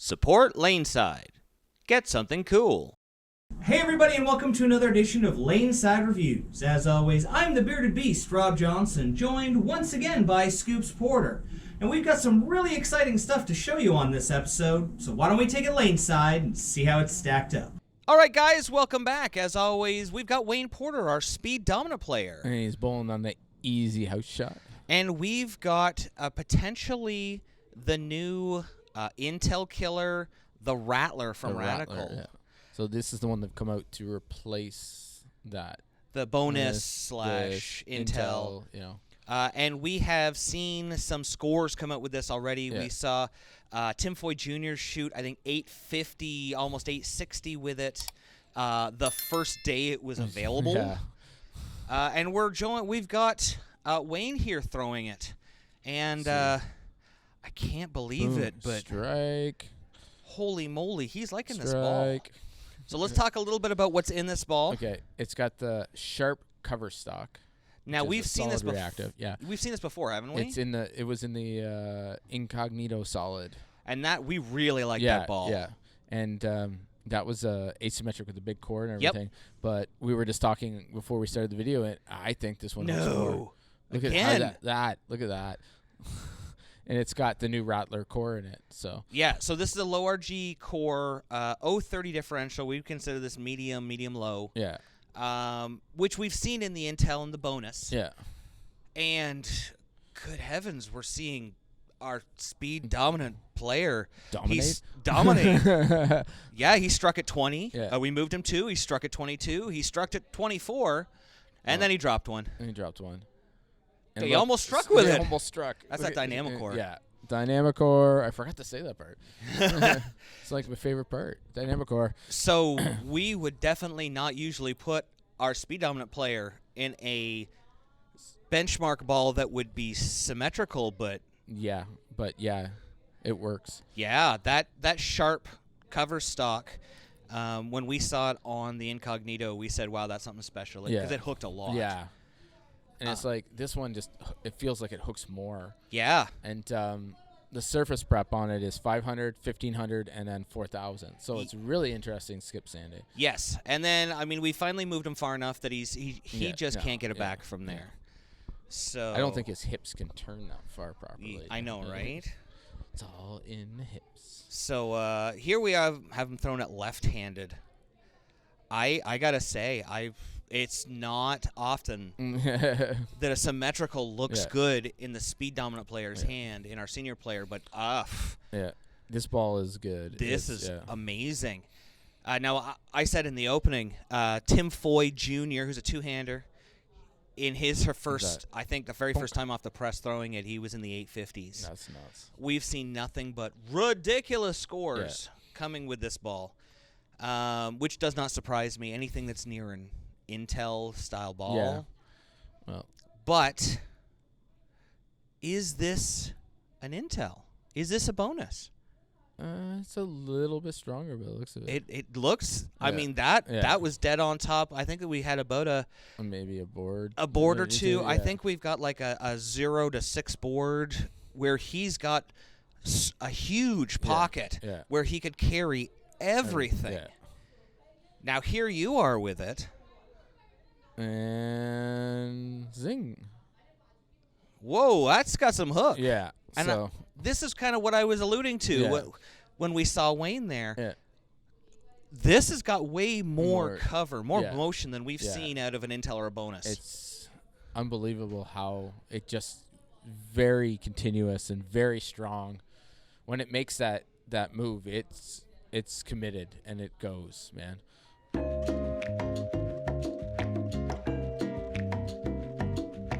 Support LaneSide. Get something cool. Hey everybody, and welcome to another edition of LaneSide Reviews. As always, I'm the bearded beast, Rob Johnson, joined once again by Scoops Porter. And we've got some really exciting stuff to show you on this episode, so why don't we take it LaneSide and see how it's stacked up. All right, guys, welcome back. As always, we've got Wayne Porter, our speed dominant player. And he's bowling on the easy house shot. And we've got potentially the new Intel killer, the Rattler from Rattler. Yeah. So this is the one that come out to replace that. The bonus slash Intel. You know. And we have seen some scores come out with this already. Yeah. We saw Tim Foy Jr. shoot, I think, 850, almost 860 with it the first day it was available. Yeah. And we've got Wayne here throwing it. And I can't believe it, but strike. Holy moly, he's liking this ball. Strike. So let's talk a little bit about what's in this ball. Okay, it's got the sharp cover stock. Now we've seen this before. Reactive. Yeah, we've seen this before, haven't we? It was in the incognito solid. And that we really like that ball. Yeah, and that was asymmetric with the big core and Yep. everything. But we were just talking before we started the video, and I think this one looks more. Look Again. at that. Look at that. And it's got the new Rattler core in it. So yeah, so this is a low RG core, 030 differential. We consider this medium low. yeah, Which we've seen in the Intel and the bonus. yeah. And good heavens, we're seeing our speed dominant player. He's dominate. Yeah, he struck at 20. Yeah. We moved him 2. He struck at 22. He struck at 24. And then he dropped one. And he dropped one. And he almost struck with it. Almost struck. That's that dynamic core. Yeah, dynamic core. I forgot to say that part. It's like my favorite part. Dynamic core. So we would definitely not usually put our speed dominant player in a benchmark ball that would be symmetrical, but Yeah, it works. yeah, that sharp cover stock. When we saw it on the incognito, we said, "Wow, that's something special," because it hooked a lot. Yeah, and it's like this one it feels like it hooks more. Yeah. And the surface prep on it is 500, 1500, and then 4000. So it's really interesting skip sanding. Yes, and then I mean we finally moved him far enough that he just can't get it back from there. So I don't think his hips can turn that far properly. I know, right? It's all in the hips. So here we have him thrown it left-handed. I gotta say, it's not often that a symmetrical looks good in the speed dominant player's hand in our senior player, but yeah, this ball is good. This is amazing. Now I said in the opening, Tim Foy Jr., who's a two-hander, in her first, I think the very first time off the press throwing it, he was in the 850s. That's nuts. We've seen nothing but ridiculous scores coming with this ball, which does not surprise me. Anything that's near an Intel-style ball. Yeah. Well, but is this an Intel? Is this a bonus? it's a little bit stronger, but it looks a bit. It looks. I mean that was dead on top. I think that we had about maybe a board or two. Yeah. I think we've got like a 0 to 6 board where he's got a huge pocket where he could carry everything. Now here you are with it, and zing. Whoa, that's got some hook. Yeah. And so this is kind of what I was alluding to. Yeah. When we saw Wayne there. Yeah. This has got way more cover, more motion than we've Yeah. seen out of an Intel or a bonus. It's unbelievable how it just very continuous and very strong. When it makes that move, it's committed and it goes, man.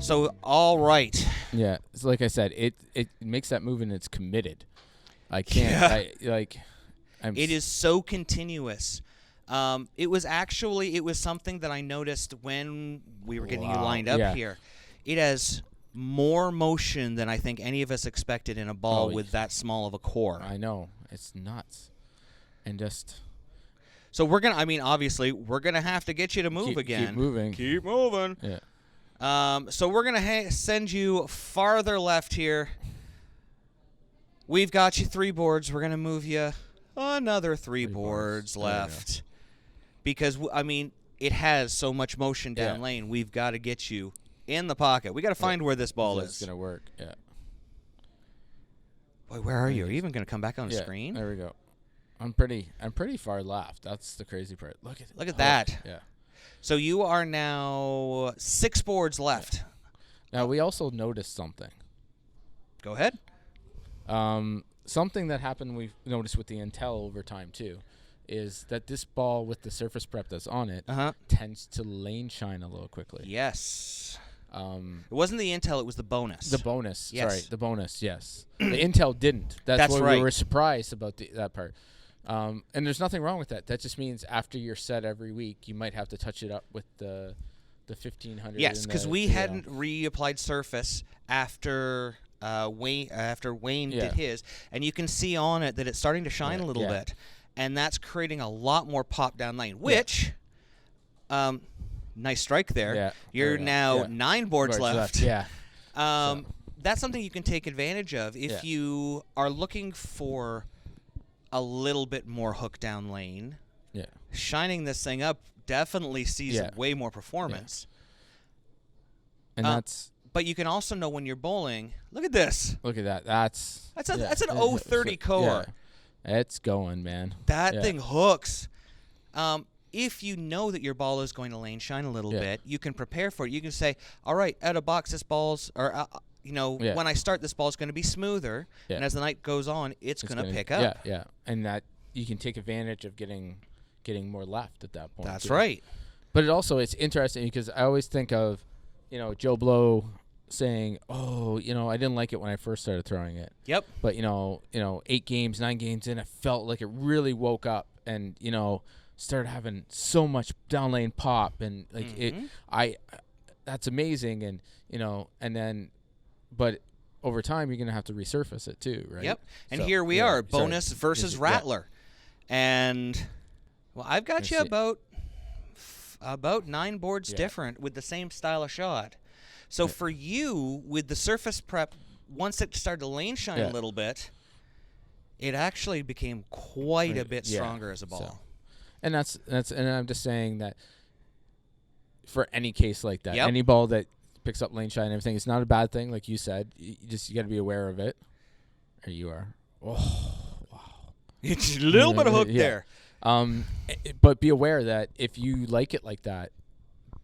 So, all right. Yeah, it's like I said, it makes that move and it's committed. I can't. It is so continuous. It was something that I noticed when we were getting you lined up here. It has more motion than I think any of us expected in a ball with that small of a core. I know. It's nuts. And just... So obviously, we're going to have to get you to move again. Keep moving. Keep moving. Yeah. So we're going to send you farther left here. We've got you 3 boards. We're going to move you another three boards left. Because, I mean, it has so much motion down lane. We've got to get you in the pocket. We got to find where this ball is. It's going to work, Boy, where are you? Are you even going to come back on the screen? There we go. I'm pretty far left. That's the crazy part. Look at that. Yeah. So you are now 6 boards left. Now, we also noticed something. Go ahead. Something that happened we've noticed with the Intel over time, too, is that this ball with the surface prep that's on it tends to lane shine a little quickly. Yes. It wasn't the Intel, it was the bonus. The bonus. Yes. Sorry, the bonus, yes. The Intel didn't. That's why we were surprised about that part. And there's nothing wrong with that. That just means after your set every week, you might have to touch it up with the 1500. Yes, because we hadn't reapplied surface after Wayne did his, and you can see on it that it's starting to shine a little bit, and that's creating a lot more pop down lane. Which, nice strike there. Yeah. You're now 9 boards left. Yeah. That's something you can take advantage of if you are looking for a little bit more hook down lane. Yeah. Shining this thing up definitely sees way more performance. And but you can also know when you're bowling. Look at this. Look at that. That's an 030 core. Yeah. It's going, man. That thing hooks. If you know that your ball is going to lane shine a little bit, you can prepare for it. You can say, all right, out of box, this ball's, or when I start, this ball's going to be smoother, and as the night goes on, it's going to pick up. Yeah, and that you can take advantage of getting more left at that point. That's right. But it's interesting because I always think of, Joe Blow saying, "Oh, I didn't like it when I first started throwing it." Yep. But 8 games, 9 games in, I felt like it really woke up and started having so much down lane pop and that's amazing and and then. But over time, you're going to have to resurface it too, right? Yep. And here we are, bonus versus Rattler. And, well, I've got you about 9 boards different with the same style of shot. So for you, with the surface prep, once it started to lane shine a little bit, it actually became quite a bit stronger as a ball. So. And and I'm just saying that for any case like that, any ball that picks up lane shine and everything. It's not a bad thing, like you said. You got to be aware of it. Or you are. Oh, wow. It's a little bit of hook there. But be aware that if you like it like that,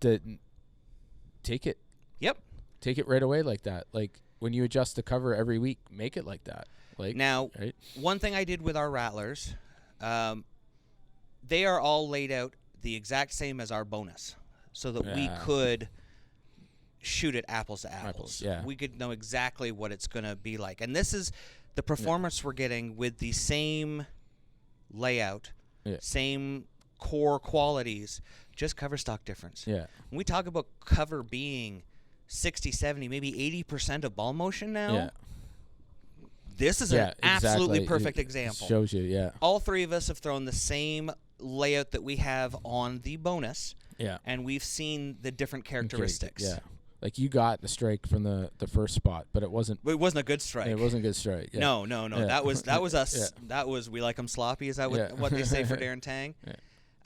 take it. Yep. Take it right away like that. Like when you adjust the cover every week, make it like that. Like now, one thing I did with our Rattlers, they are all laid out the exact same as our bonus, so that we could shoot it apples to apples. We could know exactly what it's going to be like. And this is the performance we're getting with the same layout, same core qualities, just cover stock difference. Yeah. When we talk about cover being 60, 70, maybe 80% of ball motion now, this is an absolutely perfect example. Shows you, All 3 of us have thrown the same layout that we have on the bonus, and we've seen the different characteristics. Like you got the strike from the first spot, but it wasn't. It wasn't a good strike. It wasn't a good strike. Yeah. No. That was us. That was we like them sloppy. Is that what they say for Darren Tang?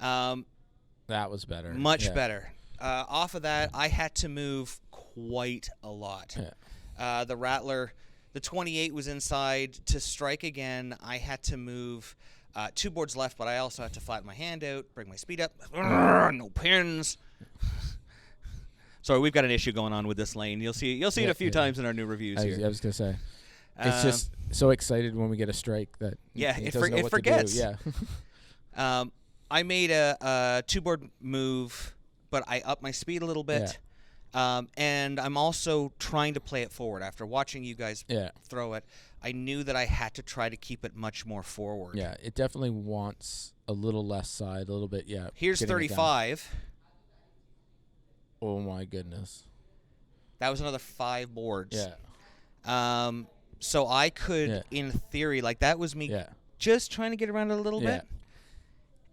That was better. Much better. Off of that, I had to move quite a lot. The Rattler, the 28 was inside to strike again. I had to move 2 boards left, but I also had to flatten my hand out, bring my speed up. No pins. Sorry, we've got an issue going on with this lane. You'll see it a few times in our new reviews here. I was going to say. It's just so excited when we get a strike that it forgets. Yeah. I made a 2-board move, but I upped my speed a little bit. And I'm also trying to play it forward. After watching you guys throw it, I knew that I had to try to keep it much more forward. Yeah, it definitely wants a little less side, a little bit, Here's 35. Oh, my goodness. That was another 5 boards. So I could, in theory, like that was me just trying to get around it a little bit.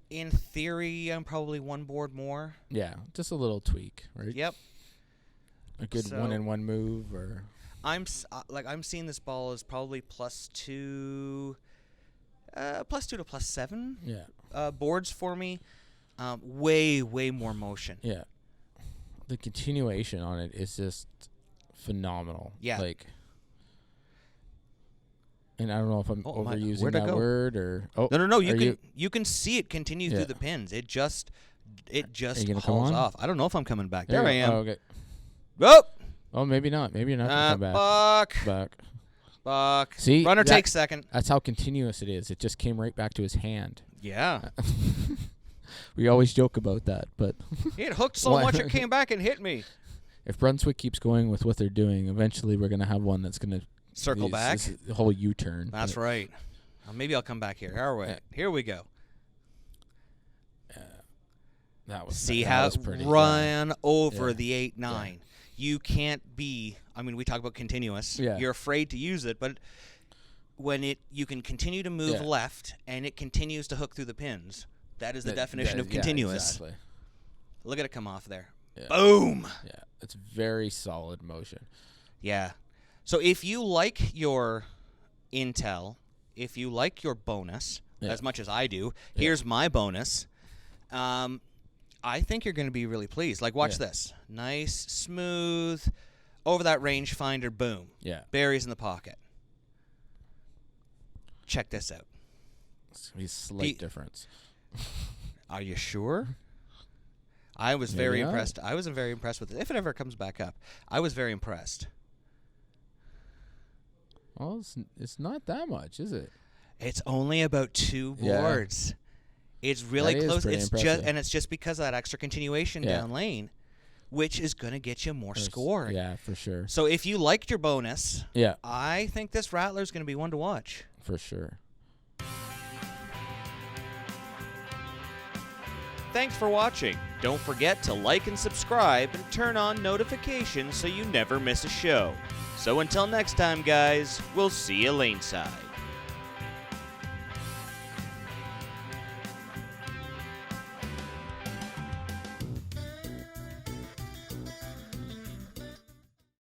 In theory, I'm probably 1 board more. Yeah, just a little tweak, right? Yep. A good 1-in-1 move, or I'm seeing this ball as probably +2. +2 to +7. Yeah. Boards for me. Way more motion. Yeah. The continuation on it is just phenomenal. Yeah. Like, and I don't know if I'm overusing that go? word or No. You can see it continue through the pins. It just hauls off. I don't know if I'm coming back. There I am. Oh, okay. Oh. Oh, maybe not. Maybe you're not gonna come back. Buck. See, runner takes second. That's how continuous it is. It just came right back to his hand. Yeah. We always joke about that, but it hooked so much it came back and hit me. If Brunswick keeps going with what they're doing, eventually we're gonna have one that's gonna circle back. The whole U-turn. That's right. Maybe I'll come back here. Here we go. That was see that how was pretty, run over yeah. the 8-9. Yeah. You can't be. I mean, we talk about continuous. Yeah. You're afraid to use it, but when you can continue to move left and it continues to hook through the pins. That is the definition of continuous. Exactly. Look at it come off there. Yeah. Boom. Yeah, it's very solid motion. Yeah. So if you like your intel, if you like your bonus as much as I do, here's my bonus. I think you're going to be really pleased. Like, watch this. Nice, smooth, over that rangefinder, boom. Yeah. Berries in the pocket. Check this out. It's going to be a slight difference. Are you sure? I was very impressed. I was very impressed with it. If it ever comes back up, I was very impressed. Well, it's not that much, is it? It's only about 2 boards. It's really close. It's just because of that extra continuation down lane, which is going to get you more score. Yeah, for sure. So if you liked your bonus, I think this Rattler is going to be one to watch. For sure. Thanks for watching. Don't forget to like and subscribe and turn on notifications so you never miss a show. So until next time, guys, we'll see you laneside.